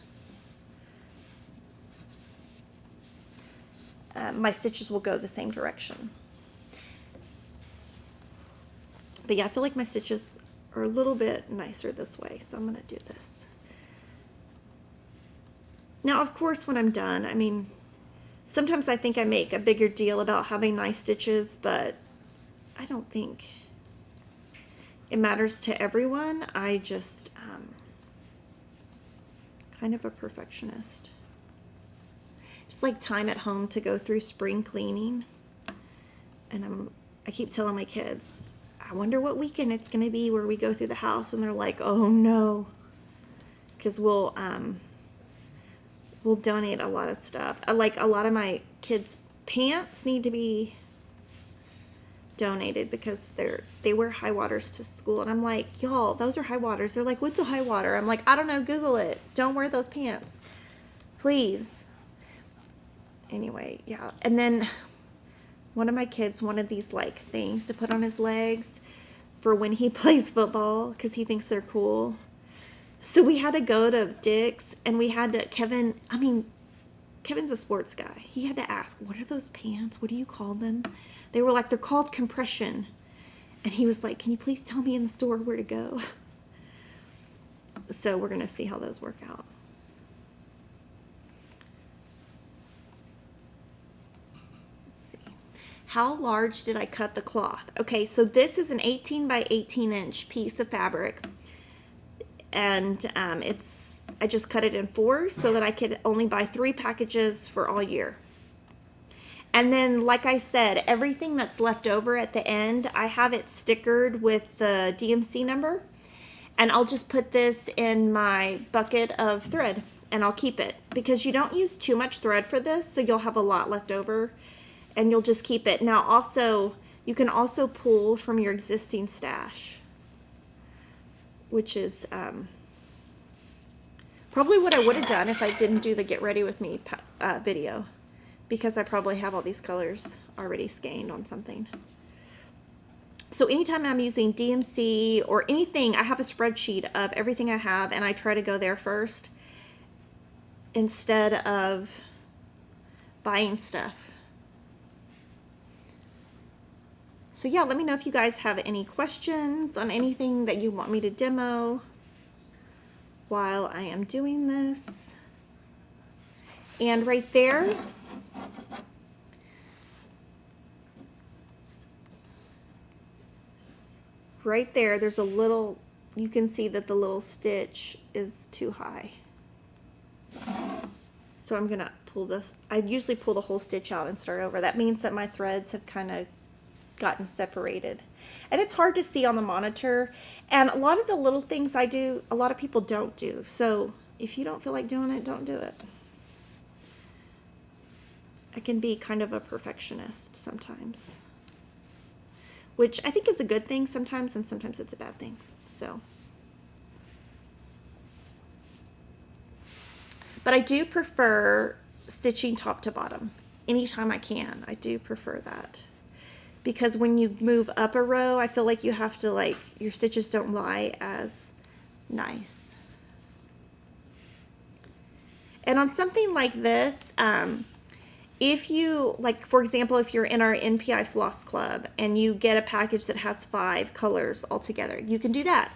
my stitches will go the same direction. But yeah, I feel like my stitches are a little bit nicer this way, so I'm going to do this. Now, of course, when I'm done, I mean, sometimes I think I make a bigger deal about having nice stitches, but I don't think it matters to everyone. I just kind of a perfectionist. It's like time at home to go through spring cleaning, and I keep telling my kids, I wonder what weekend it's going to be where we go through the house, and they're like, oh no, because we'll donate a lot of stuff. Like a lot of my kids' pants need to be donated because they wear high waters to school, and I'm like, y'all, those are high waters. They're like, what's a high water? I'm like, I don't know, Google it. Don't wear those pants, please. Anyway, yeah. And then one of my kids wanted these like things to put on his legs for when he plays football because he thinks they're cool. So we had to go to Dick's, and we had to, Kevin's a sports guy. He had to ask, what are those pants? What do you call them? They were like, they're called compression. And he was like, can you please tell me in the store where to go? So we're going to see how those work out. Let's see. How large did I cut the cloth? Okay, so this is an 18 by 18 inch piece of fabric. And I just cut it in 4 so that I could only buy 3 packages for all year. And then, like I said, everything that's left over at the end, I have it stickered with the DMC number. And I'll just put this in my bucket of thread, and I'll keep it. Because you don't use too much thread for this, so you'll have a lot left over. And you'll just keep it. Now, also, you can also pull from your existing stash, which is Probably what I would have done if I didn't do the get ready with me video, because I probably have all these colors already scanned on something. So anytime I'm using DMC or anything, I have a spreadsheet of everything I have, and I try to go there first instead of buying stuff. So yeah, let me know if you guys have any questions on anything that you want me to demo while I am doing this. And right there, there's a little, you can see that the little stitch is too high. So I'm gonna pull this, I usually pull the whole stitch out and start over. That means that my threads have kind of gotten separated. And it's hard to see on the monitor. And a lot of the little things I do, a lot of people don't do. So if you don't feel like doing it, don't do it. I can be kind of a perfectionist sometimes, which I think is a good thing sometimes, and sometimes it's a bad thing. So, but I do prefer stitching top to bottom anytime I can. I do prefer that, because when you move up a row, I feel like you have to, like, your stitches don't lie as nice. And on something like this, if you, like, for example, if you're in our NPI Floss Club and you get a package that has 5 colors all together, you can do that.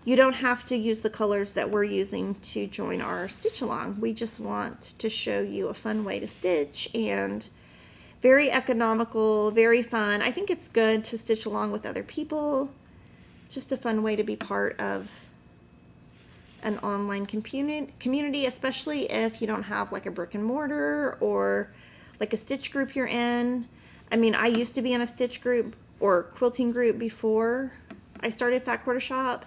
You don't have to use the colors that we're using to join our stitch along. We just want to show you a fun way to stitch, and very economical, very fun. I think it's good to stitch along with other people. It's just a fun way to be part of an online community, especially if you don't have like a brick and mortar or like a stitch group you're in. I mean, I used to be in a stitch group or quilting group before I started Fat Quarter Shop,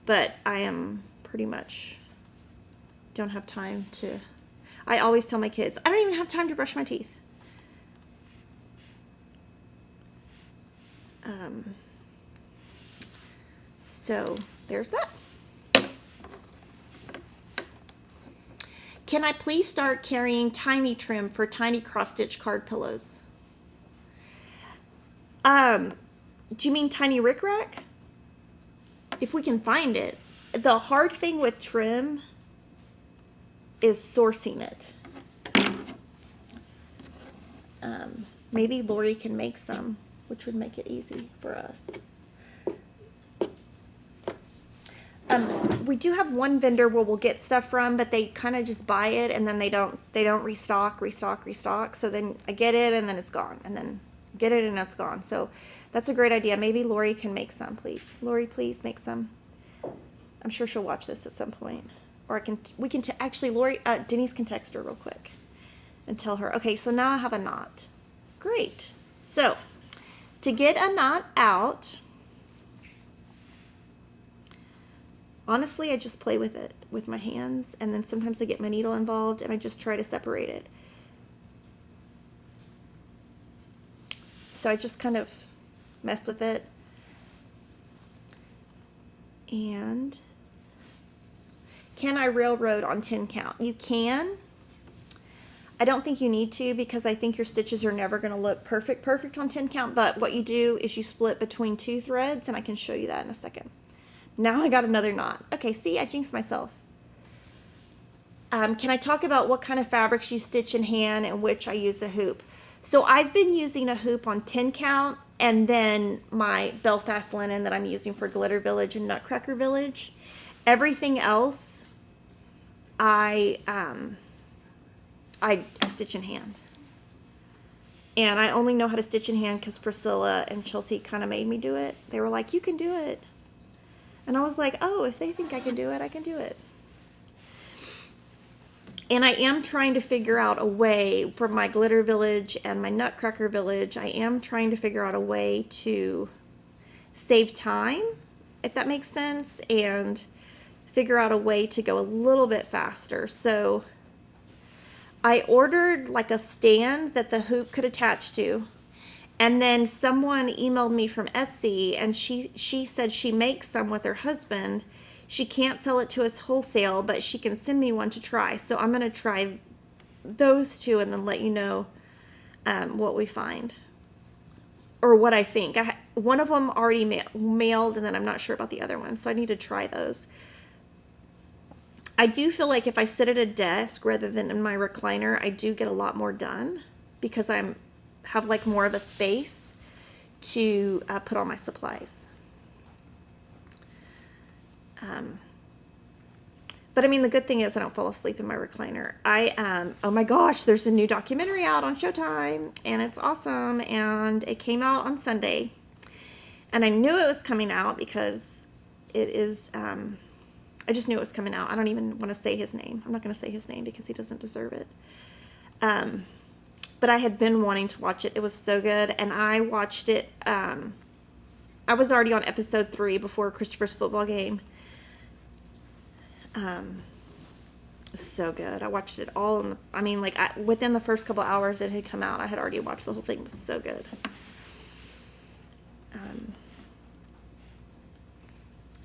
but I am pretty much don't have time to, I always tell my kids, I don't even have time to brush my teeth. So there's that. Can I please start carrying tiny trim for tiny cross stitch card pillows? Do you mean tiny rickrack? If we can find it. The hard thing with trim is sourcing it. Maybe Lori can make some, which would make it easy for us. We do have one vendor where we'll get stuff from, but they kind of just buy it and then they don't restock. So then I get it and then it's gone, and then get it and it's gone. So that's a great idea. Maybe Lori can make some, please. Lori, please make some. I'm sure she'll watch this at some point, or actually Lori, Denise can text her real quick and tell her. Okay, so now I have a knot. Great. So to get a knot out, honestly, I just play with it with my hands, and then sometimes I get my needle involved and I just try to separate it. So I just kind of mess with it. And can I railroad on 10 count? You can. I don't think you need to, because I think your stitches are never going to look perfect on 10 count, but what you do is you split between 2 threads, and I can show you that in a second. Now I got another knot. Okay, see, I jinxed myself. Can I talk about what kind of fabrics you stitch in hand and which I use a hoop? So I've been using a hoop on 10 count, and then my Belfast linen that I'm using for Glitter Village and Nutcracker Village. Everything else I stitch in hand. And I only know how to stitch in hand because Priscilla and Chelsea kind of made me do it. They were like, you can do it. And I was like, oh, if they think I can do it, I can do it. And I am trying to figure out a way for my Glitter Village and my Nutcracker Village. I am trying to figure out a way to save time, if that makes sense, and figure out a way to go a little bit faster. So I ordered like a stand that the hoop could attach to. And then someone emailed me from Etsy, and she said she makes some with her husband. She can't sell it to us wholesale, but she can send me one to try. So I'm going to try those two and then let you know what we find. Or what I think. One of them already mailed, and then I'm not sure about the other one. So I need to try those. I do feel like if I sit at a desk rather than in my recliner, I do get a lot more done because have like more of a space to put all my supplies. But I mean, the good thing is I don't fall asleep in my recliner. Oh my gosh, there's a new documentary out on Showtime, and it's awesome, and it came out on Sunday. And I knew it was coming out because it is, I just knew it was coming out. I don't even want to say his name. I'm not going to say his name because he doesn't deserve it. But I had been wanting to watch it. It was so good, and I watched it, I was already on episode 3 before Christopher's football game. So good. I watched it all within the first couple hours it had come out, I had already watched the whole thing. It was so good.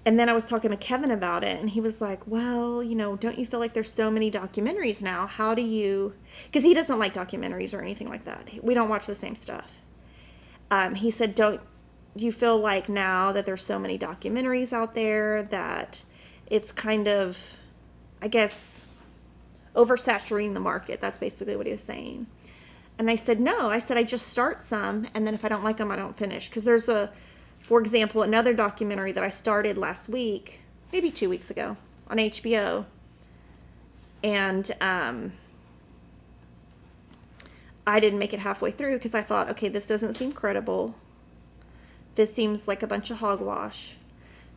And then I was talking to Kevin about it, and he was like, well, don't you feel like there's so many documentaries now? How do you, because he doesn't like documentaries or anything like that. We don't watch the same stuff. He said, don't you feel like now that there's so many documentaries out there that it's kind of, I guess, oversaturating the market? That's basically what he was saying. And I said, no. I said, I just start some, and then if I don't like them, I don't finish. Because there's for example, another documentary that I started last week, maybe 2 weeks ago, on HBO. And I didn't make it halfway through because I thought, okay, this doesn't seem credible. This seems like a bunch of hogwash.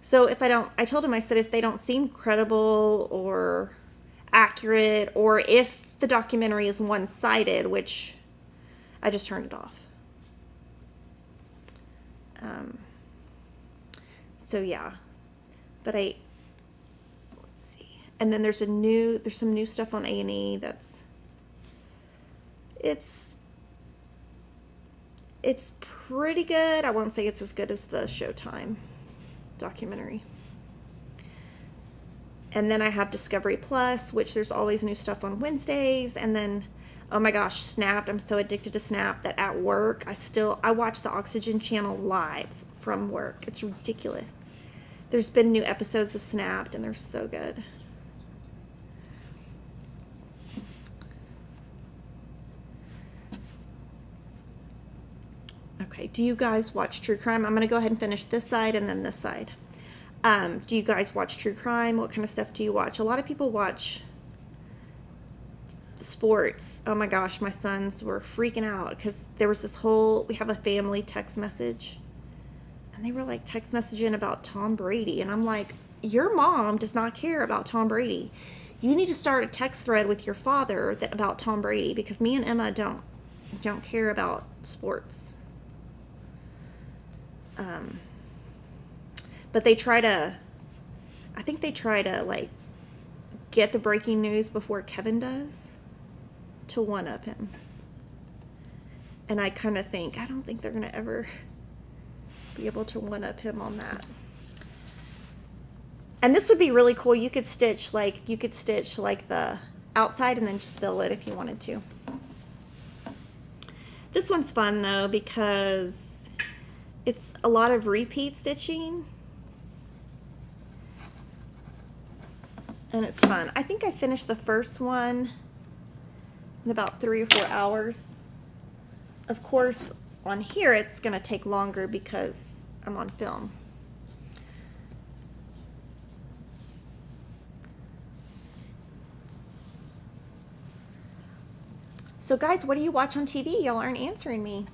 So I told him, I said, if they don't seem credible or accurate, or if the documentary is one-sided, which I just turned it off. So yeah, but let's see. And then there's some new stuff on A&E it's pretty good. I won't say it's as good as the Showtime documentary. And then I have Discovery Plus, which there's always new stuff on Wednesdays. And then, oh my gosh, Snapped. I'm so addicted to Snap that at work, I watch the Oxygen channel live from work. It's ridiculous. There's been new episodes of Snapped, and they're so good. Okay, do you guys watch true crime? I'm going to go ahead and finish this side and then this side. Do you guys watch true crime? What kind of stuff do you watch? A lot of people watch sports. Oh my gosh, my sons were freaking out because there was we have a family text message, and they were like text messaging about Tom Brady, and I'm like, your mom does not care about Tom Brady. You need to start a text thread with your father about Tom Brady, because me and Emma don't care about sports. But I think they try to like get the breaking news before Kevin does to one-up him. And I kind of think, I don't think they're going to ever be able to one-up him on that. And this would be really cool. You could stitch like the outside and then just fill it if you wanted to. This one's fun though because it's a lot of repeat stitching. And it's fun. I think I finished the first one in about 3 or 4 hours. Of course, on here it's going to take longer because I'm on film. So guys, what do you watch on TV? Y'all aren't answering me.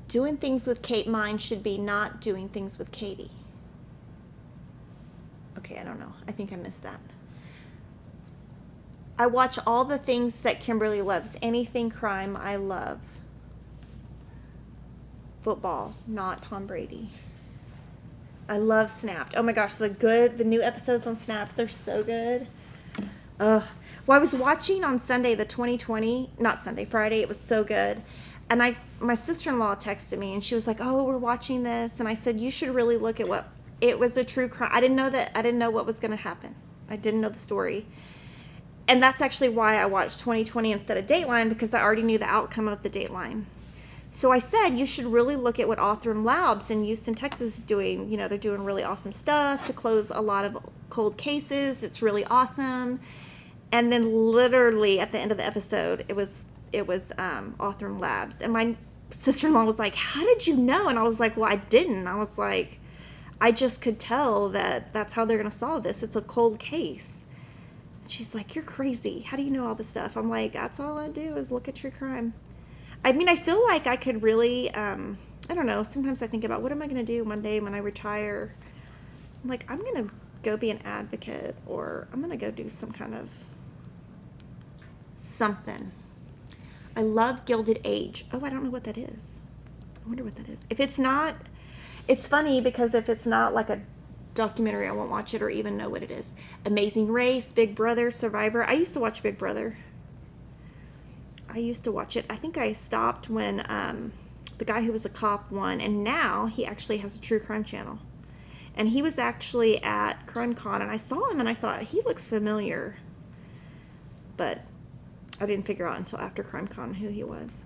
Doing things with Kate. Mine should be not doing things with Katie. Okay, I don't know. I think I missed that. I watch all the things that Kimberly loves. Anything crime, I love. Football, not Tom Brady. I love Snapped. Oh my gosh, the new episodes on Snapped, they're so good. Well, I was watching on Sunday, Friday, it was so good. And my sister-in-law texted me and she was like, "Oh, we're watching this." And I said, "You should really look at what it was, a true crime." I didn't know what was going to happen. I didn't know the story. And that's actually why I watched 2020 instead of Dateline, because I already knew the outcome of the Dateline. So I said, you should really look at what Authorum Labs in Houston, Texas is doing. You know, they're doing really awesome stuff to close a lot of cold cases. It's really awesome. And then literally at the end of the episode, it was Authorum Labs. And my sister-in-law was like, "How did you know?" And I was like, "Well, I didn't." I was like, "I just could tell that that's how they're going to solve this. It's a cold case." She's like, "You're crazy. How do you know all this stuff?" I'm like, "That's all I do is look at true crime." I mean, I feel like I could really, I don't know, sometimes I think about what am I going to do one day when I retire? I'm like, I'm going to go be an advocate, or I'm going to go do some kind of something. I love Gilded Age. Oh, I don't know what that is. I wonder what that is. If it's not, it's funny because if it's not like a documentary, I won't watch it or even know what it is. Amazing Race, Big Brother, Survivor. I used to watch Big Brother. I used to watch it. I think I stopped when the guy who was a cop won, and now he actually has a true crime channel. And he was actually at CrimeCon, and I saw him and I thought, he looks familiar. But I didn't figure out until after CrimeCon who he was.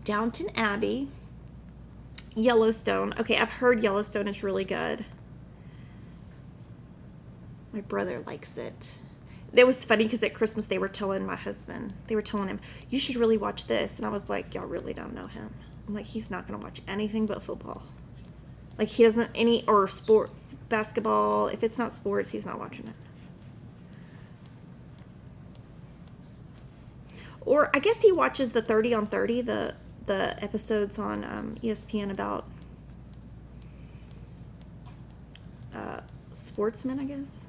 Downton Abbey. Yellowstone. Okay, I've heard Yellowstone is really good. My brother likes it. It was funny because at Christmas they were telling my husband, they were telling him, "You should really watch this." And I was like, "Y'all really don't know him." I'm like, he's not going to watch anything but football. Like, he doesn't or sport, basketball. If it's not sports, he's not watching it. Or I guess he watches the 30 on 30, the episodes on ESPN about sportsmen, I guess.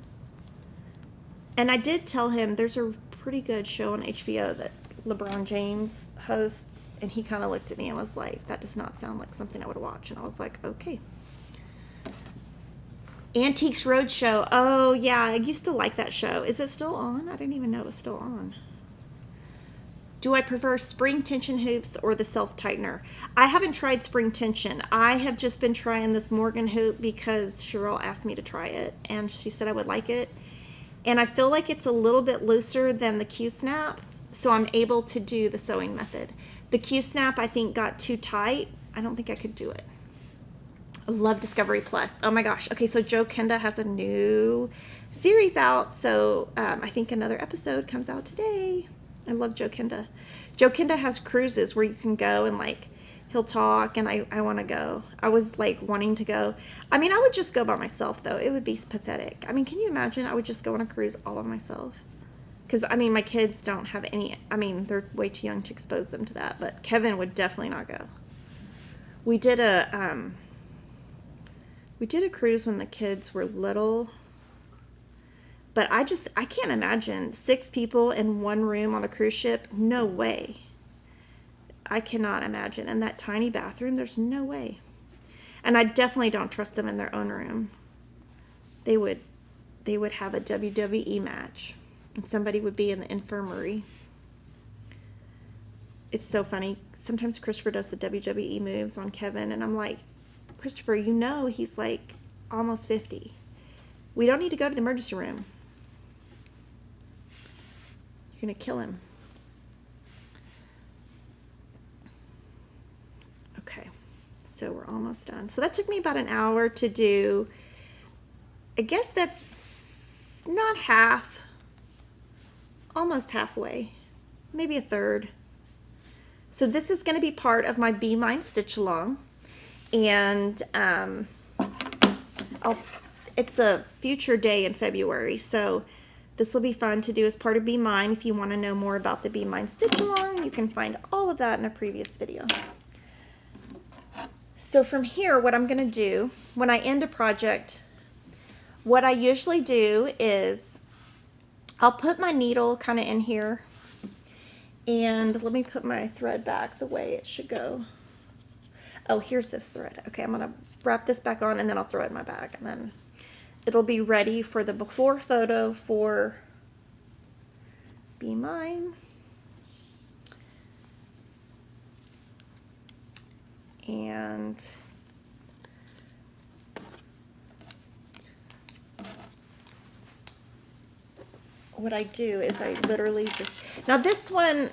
And I did tell him there's a pretty good show on HBO that LeBron James hosts, and he kind of looked at me and was like, "That does not sound like something I would watch." And I was like, "Okay." Antiques Roadshow. Oh, yeah, I used to like that show. Is it still on? I didn't even know it was still on. Do I prefer spring tension hoops or the self-tightener? I haven't tried spring tension. I have just been trying this Morgan hoop because Cheryl asked me to try it, and she said I would like it. And I feel like it's a little bit looser than the Q-snap, so I'm able to do the sewing method. The Q-snap, I think, got too tight. I don't think I could do it. I love Discovery Plus. Oh my gosh. Okay, so Joe Kenda has a new series out, so I think another episode comes out today. I love Joe Kenda. Joe Kenda has cruises where you can go and, like, he'll talk, and I want to go. I was, like, wanting to go. I mean, I would just go by myself, though. It would be pathetic. I mean, can you imagine? I would just go on a cruise all by myself. Because, I mean, my kids don't have any, I mean, they're way too young to expose them to that, but Kevin would definitely not go. We did a cruise when the kids were little, but I can't imagine 6 people in one room on a cruise ship. No way. I cannot imagine. And that tiny bathroom, there's no way. And I definitely don't trust them in their own room. They would have a WWE match, and somebody would be in the infirmary. It's so funny. Sometimes Christopher does the WWE moves on Kevin, and I'm like, "Christopher, you know he's like almost 50. We don't need to go to the emergency room. You're going to kill him." Okay, so we're almost done. So that took me about an hour to do. I guess that's not half, almost halfway, maybe a third. So this is going to be part of my Be Mine Stitch Along, and it's a future day in February, so this will be fun to do as part of Be Mine. If you want to know more about the Be Mine Stitch Along, you can find all of that in a previous video. So from here, what I'm going to do when I end a project, what I usually do is I'll put my needle kind of in here, and let me put my thread back the way it should go. Oh, here's this thread. Okay, I'm going to wrap this back on, and then I'll throw it in my bag, and then it'll be ready for the before photo for Be Mine. And what I do is I literally just, now this one,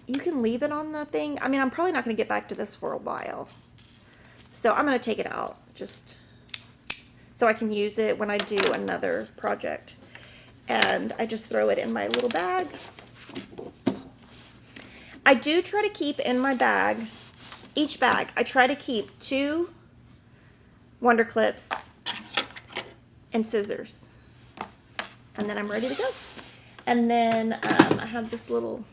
you can leave it on the thing. I mean, I'm probably not going to get back to this for a while. So I'm going to take it out just so I can use it when I do another project. And I just throw it in my little bag. I do try to keep in my bag, each bag, I try to keep 2 Wonder Clips and scissors. And then I'm ready to go. And then I have this little,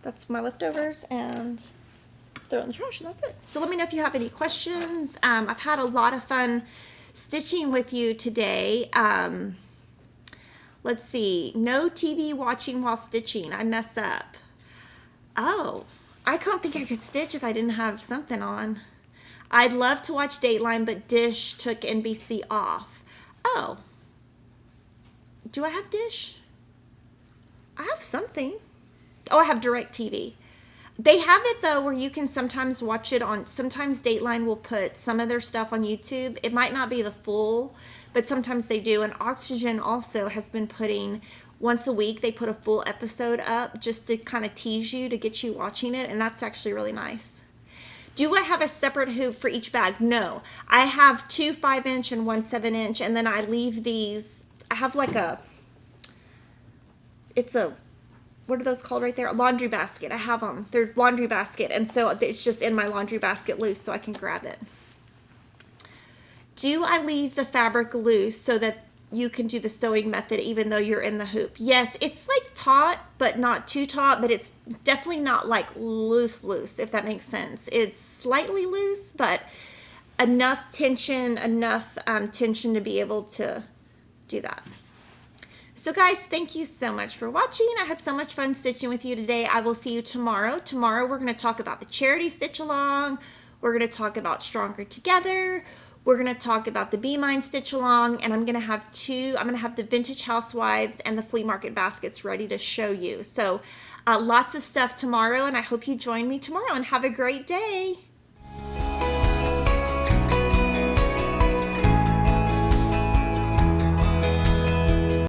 that's my leftovers, and throw it in the trash, and that's it. So let me know if you have any questions. I've had a lot of fun stitching with you today. Let's see, no TV watching while stitching. I mess up. Oh, I don't think I could stitch if I didn't have something on. I'd love to watch Dateline, but Dish took NBC off. Oh, do I have Dish? I have something. Oh, I have DirecTV. They have it though where you can sometimes watch it on, sometimes Dateline will put some of their stuff on YouTube. It might not be the full, but sometimes they do. And Oxygen also has been putting, once a week they put a full episode up just to kind of tease you, to get you watching it, and that's actually really nice. Do I have a separate hoop for each bag? No. I have 2 5-inch and 1 7-inch, and then I leave these, I have like a, it's a, what are those called right there? A laundry basket. I have them. They're laundry basket, and so it's just in my laundry basket loose so I can grab it. Do I leave the fabric loose so that you can do the sewing method even though you're in the hoop? Yes, it's like taut, but not too taut, but it's definitely not like loose, if that makes sense. It's slightly loose, but enough tension to be able to do that. So guys, thank you so much for watching. I had so much fun stitching with you today. I will see you tomorrow. Tomorrow we're going to talk about the charity stitch along. We're going to talk about Stronger Together. We're going to talk about the Be Mine stitch along, and I'm going to have the Vintage Housewives and the Flea Market baskets ready to show you. So lots of stuff tomorrow, and I hope you join me tomorrow, and have a great day.